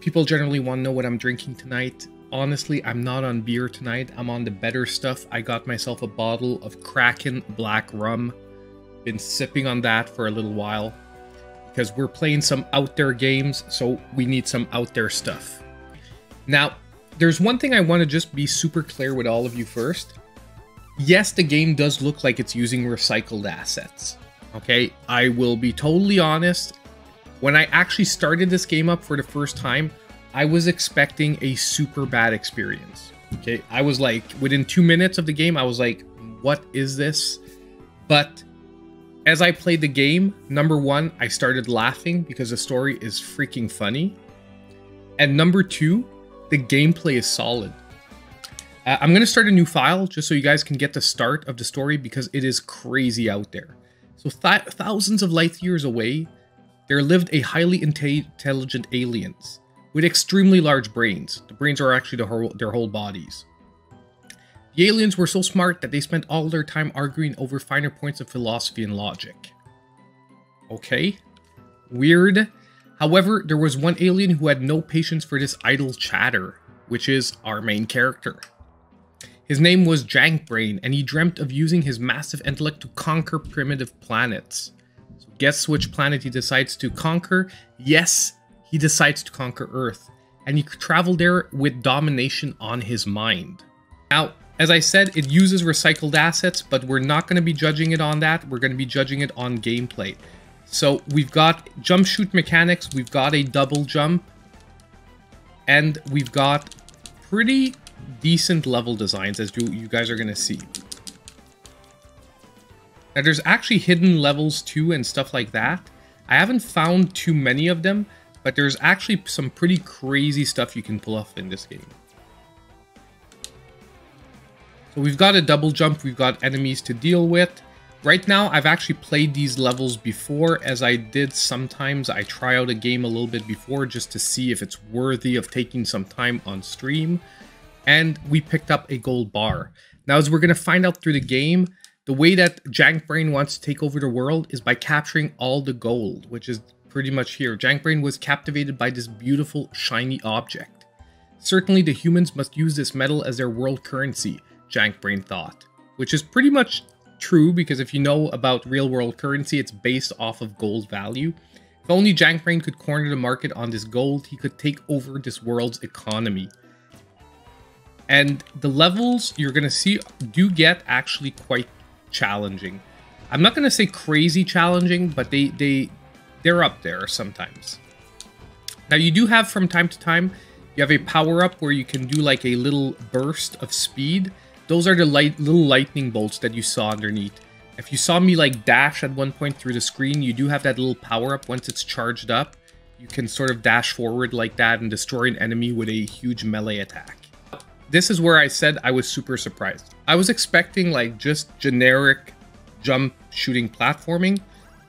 People generally want to know what I'm drinking tonight. Honestly, I'm not on beer tonight. I'm on the better stuff. I got myself a bottle of Kraken Black Rum. Been sipping on that for a little while because we're playing some out there games, so we need some out there stuff. Now, there's one thing I want to just be super clear with all of you first. Yes, the game does look like it's using recycled assets. Okay, I will be totally honest. When I actually started this game up for the first time, I was expecting a super bad experience. Okay, I was like, within 2 minutes of the game, I was like, what is this? But as I played the game, number one, I started laughing because the story is freaking funny. And number two, the gameplay is solid. I'm going to start a new file just so you guys can get the start of the story because it is crazy out there. So thousands of light years away, there lived a highly intelligent aliens with extremely large brains. The brains are actually their whole bodies. The aliens were so smart that they spent all their time arguing over finer points of philosophy and logic. Okay, weird. However, there was one alien who had no patience for this idle chatter, which is our main character. His name was JankBrain, and he dreamt of using his massive intellect to conquer primitive planets. So guess which planet he decides to conquer? Yes, he decides to conquer Earth, and he traveled there with domination on his mind. Now, as I said, it uses recycled assets, but we're not going to be judging it on that. We're going to be judging it on gameplay. So we've got jump shoot mechanics, we've got a double jump, and we've got pretty decent level designs, as you guys are going to see. Now there's actually hidden levels too and stuff like that. I haven't found too many of them, but there's actually some pretty crazy stuff you can pull off in this game. So we've got a double jump, we've got enemies to deal with. Right now, I've actually played these levels before, as I did sometimes. I try out a game a little bit before just to see if it's worthy of taking some time on stream. And we picked up a gold bar. Now, as we're going to find out through the game, the way that JankBrain wants to take over the world is by capturing all the gold, which is pretty much here. JankBrain was captivated by this beautiful, shiny object. Certainly, the humans must use this metal as their world currency, JankBrain thought, which is pretty much true, because if you know about real world currency, it's based off of gold value. If only JankBrain could corner the market on this gold, he could take over this world's economy. And the levels you're going to see do get actually quite challenging. I'm not going to say crazy challenging, but they're up there sometimes. Now you do have, from time to time, you have a power-up where you can do like a little burst of speed. Those are the little lightning bolts that you saw underneath. If you saw me like dash at one point through the screen, you do have that little power-up. Once it's charged up, you can sort of dash forward like that and destroy an enemy with a huge melee attack. This is where I said I was super surprised. I was expecting like just generic jump shooting platforming,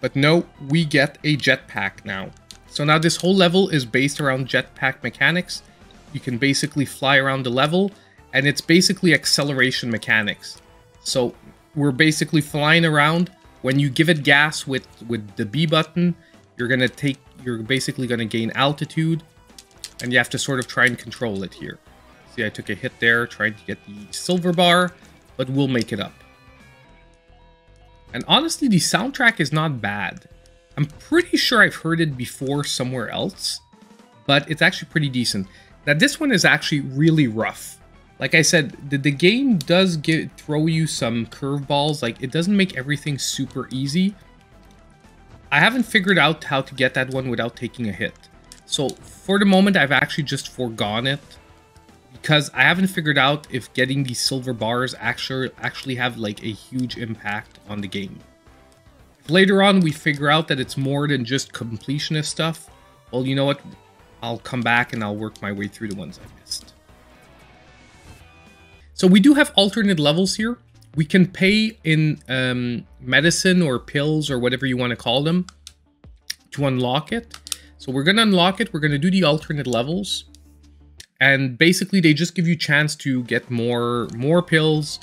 but no, we get a jetpack now. So now this whole level is based around jetpack mechanics. You can basically fly around the level, and it's basically acceleration mechanics. So we're basically flying around. When you give it gas with the B button, you're basically gonna gain altitude, and you have to sort of try and control it here. See, I took a hit there trying to get the silver bar, but we'll make it up. And honestly, the soundtrack is not bad. I'm pretty sure I've heard it before somewhere else, but it's actually pretty decent. Now this one is actually really rough. Like I said, the game does throw you some curveballs. Like, it doesn't make everything super easy. I haven't figured out how to get that one without taking a hit. So for the moment, I've actually just forgone it, because I haven't figured out if getting these silver bars actually have like a huge impact on the game. If later on we figure out that it's more than just completionist stuff, well, you know what? I'll come back and I'll work my way through the ones I missed. So we do have alternate levels here. We can pay in medicine or pills or whatever you want to call them to unlock it. So we're going to unlock it. We're going to do the alternate levels. And basically, they just give you a chance to get more pills,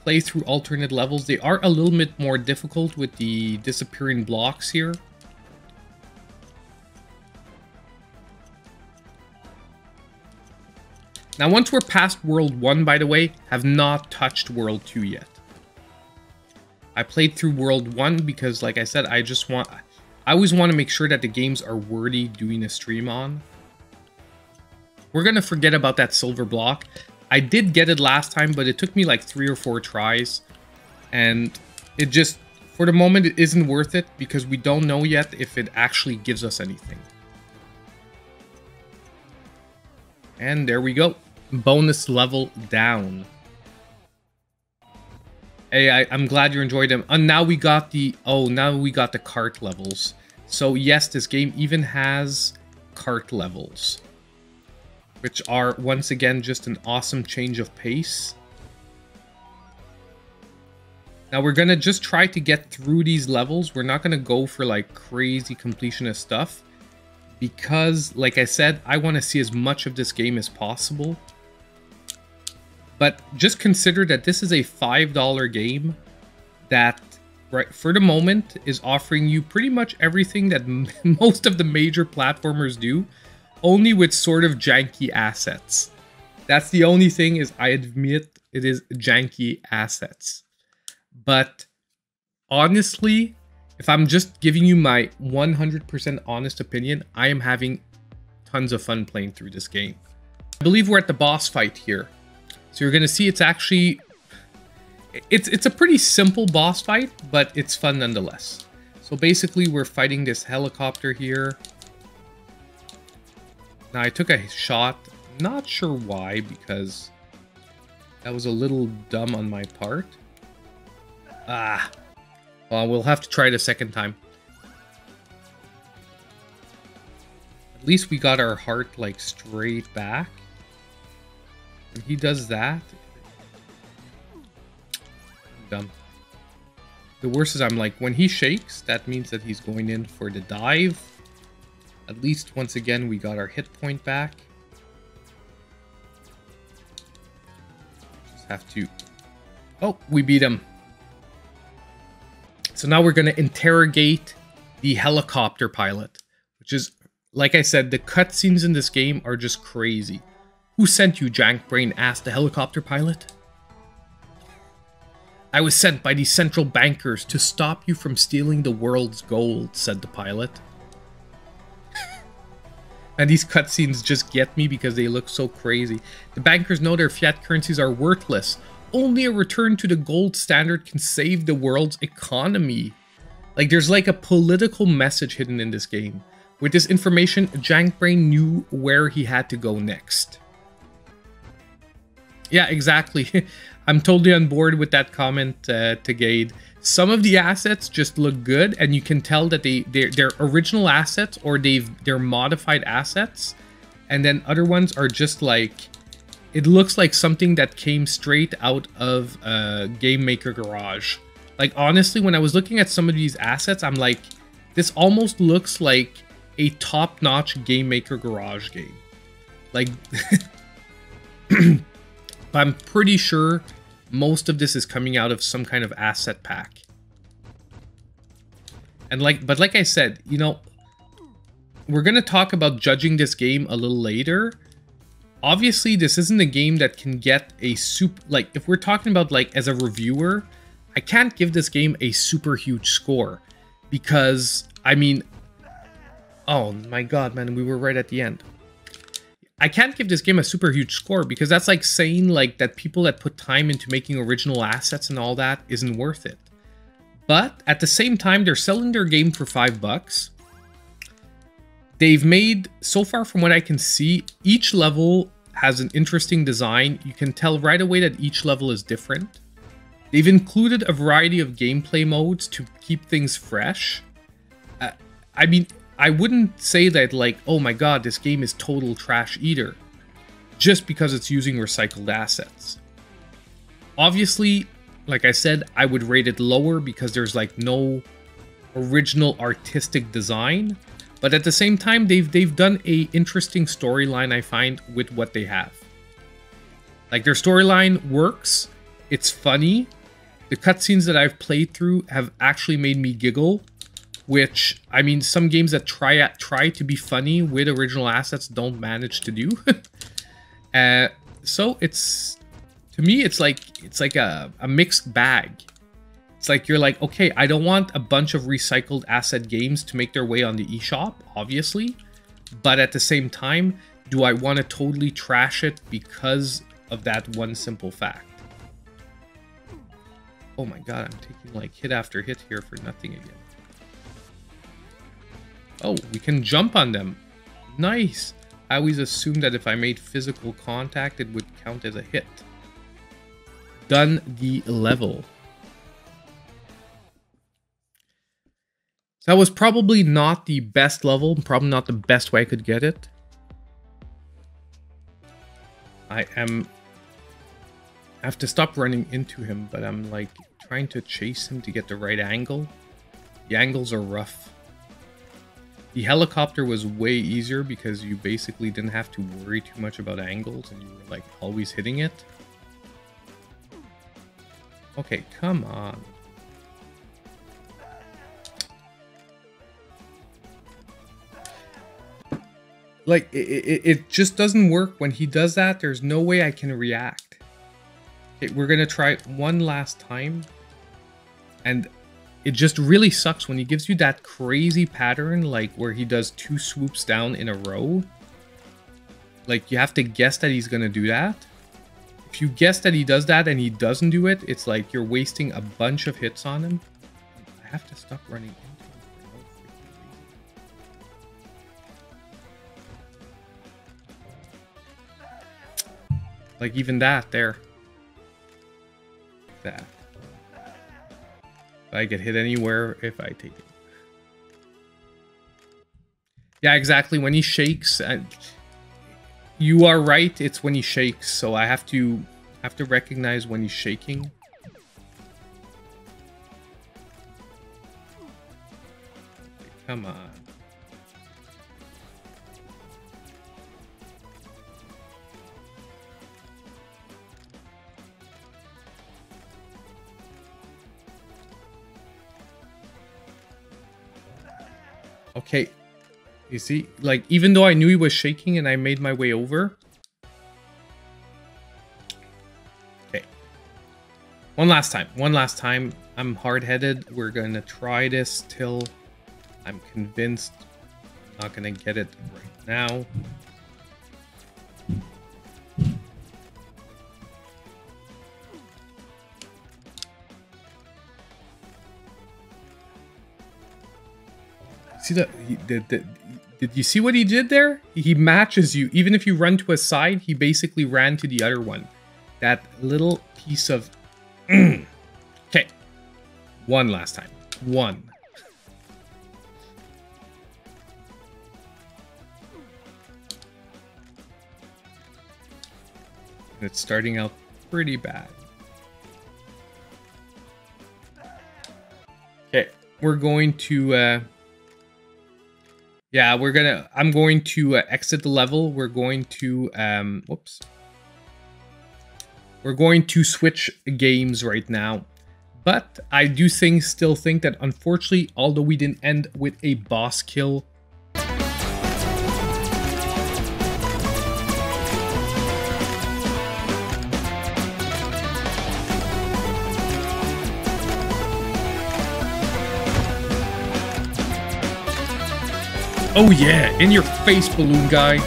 play through alternate levels. They are a little bit more difficult with the disappearing blocks here. Now, once we're past World 1, by the way, have not touched World 2 yet. I played through World 1 because, like I said, I always want to make sure that the games are worthy doing a stream on. We're going to forget about that silver block. I did get it last time, but it took me like 3 or 4 tries. And it just, for the moment, it isn't worth it because we don't know yet if it actually gives us anything. And there we go. Bonus level down. Hey, I'm glad you enjoyed them. And now we got the cart levels. So yes, this game even has cart levels, which are once again just an awesome change of pace. Now we're gonna just try to get through these levels. We're not gonna go for like crazy completionist stuff because, like I said, I want to see as much of this game as possible. But just consider that this is a $5 game that, right, for the moment, is offering you pretty much everything that most of the major platformers do, only with sort of janky assets. That's the only thing, is I admit it is janky assets. But honestly, if I'm just giving you my 100% honest opinion, I am having tons of fun playing through this game. I believe we're at the boss fight here. So you're going to see it's actually, it's a pretty simple boss fight, but it's fun nonetheless. So basically we're fighting this helicopter here. Now I took a shot, not sure why, because that was a little dumb on my part. Well, we'll have to try it a second time. At least we got our heart like straight back. When he does that, dumb. The worst is I'm like, when he shakes, that means that he's going in for the dive. At least once again, we got our hit point back. Just have to... Oh, we beat him. So now we're going to interrogate the helicopter pilot, which is, like I said, the cutscenes in this game are just crazy. Who sent you, JankBrain? Asked the helicopter pilot. I was sent by the central bankers to stop you from stealing the world's gold, said the pilot. And these cutscenes just get me because they look so crazy. The bankers know their fiat currencies are worthless. Only a return to the gold standard can save the world's economy. Like, there's like a political message hidden in this game. With this information, JankBrain knew where he had to go next. Yeah, exactly. I'm totally on board with that comment, to Gade. Some of the assets just look good, and you can tell that they're original assets or they're modified assets, and then other ones are just like, it looks like something that came straight out of Game Maker Garage. Like, honestly, when I was looking at some of these assets, I'm like, this almost looks like a top-notch Game Maker Garage game. Like, I'm pretty sure most of this is coming out of some kind of asset pack. And but like I said, you know, we're going to talk about judging this game a little later. Obviously, this isn't a game that can get a super, like, if we're talking about, like, as a reviewer, I can't give this game a super huge score because, I mean, oh my god, man, we were right at the end. I can't give this game a super huge score because that's like saying like that people that put time into making original assets and all that isn't worth it. But at the same time, they're selling their game for $5. They've made, so far from what I can see, each level has an interesting design. You can tell right away that each level is different. They've included a variety of gameplay modes to keep things fresh. I mean, I wouldn't say that like, oh my god, this game is total trash either, just because it's using recycled assets. Obviously, like I said, I would rate it lower because there's like no original artistic design, but at the same time, they've done a interesting storyline, I find, with what they have. Like, their storyline works, it's funny. The cutscenes that I've played through have actually made me giggle. Which, I mean, some games that try to be funny with original assets don't manage to do. So it's, to me, it's like a mixed bag. It's like you're like, okay, I don't want a bunch of recycled asset games to make their way on the eShop, obviously. But at the same time, do I want to totally trash it because of that one simple fact? Oh my god, I'm taking like hit after hit here for nothing again. Oh, we can jump on them. Nice. I always assumed that if I made physical contact, it would count as a hit. Done the level. That was probably not the best level, probably not the best way I could get it. I have to stop running into him, but I'm like trying to chase him to get the right angle. The angles are rough. The helicopter was way easier because you basically didn't have to worry too much about angles and you were like always hitting it. Okay, come on. Like, it just doesn't work when he does that. There's no way I can react. Okay, we're gonna try one last time. And it just really sucks when he gives you that crazy pattern, like where he does 2 swoops down in a row. Like, you have to guess that he's gonna do that. If you guess that he does that and he doesn't do it, it's like you're wasting a bunch of hits on him. I have to stop running into him for no freaking reason. Like, even that there. Like that. I get hit anywhere if I take it. Yeah, exactly. When he shakes, you are right. It's when he shakes, so I have to recognize when he's shaking. Okay, come on. Okay, you see, like, even though I knew he was shaking and I made my way over. Okay. One last time. I'm hard-headed. We're gonna try this till I'm convinced I'm not gonna get it right now. See that? Did you see what he did there? He matches you. Even if you run to a side, he basically ran to the other one. That little piece of... Okay. One last time. One. And it's starting out pretty bad. Okay. We're going to... Yeah, I'm going to exit the level. We're going to, whoops. We're going to switch games right now. But I do still think that, unfortunately, although we didn't end with a boss kill, oh yeah, in your face, balloon guy.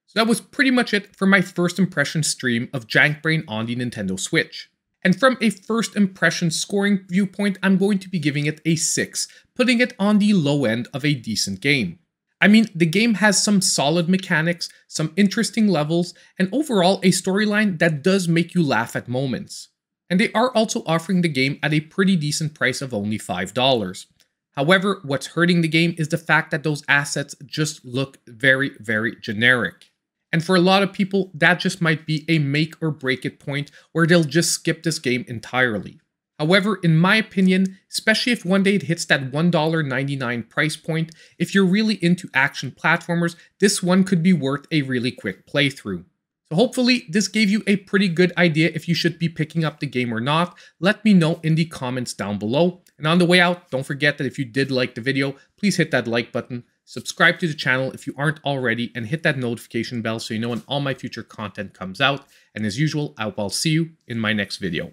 So that was pretty much it for my first impression stream of JankBrain on the Nintendo Switch. And from a first impression scoring viewpoint, I'm going to be giving it a 6, putting it on the low end of a decent game. I mean, the game has some solid mechanics, some interesting levels, and overall a storyline that does make you laugh at moments. And they are also offering the game at a pretty decent price of only $5. However, what's hurting the game is the fact that those assets just look very, very generic. And for a lot of people, that just might be a make or break it point where they'll just skip this game entirely. However, in my opinion, especially if one day it hits that $1.99 price point, if you're really into action platformers, this one could be worth a really quick playthrough. So hopefully this gave you a pretty good idea if you should be picking up the game or not. Let me know in the comments down below. And on the way out, don't forget that if you did like the video, please hit that like button, subscribe to the channel if you aren't already, and hit that notification bell so you know when all my future content comes out. And as usual, I'll see you in my next video.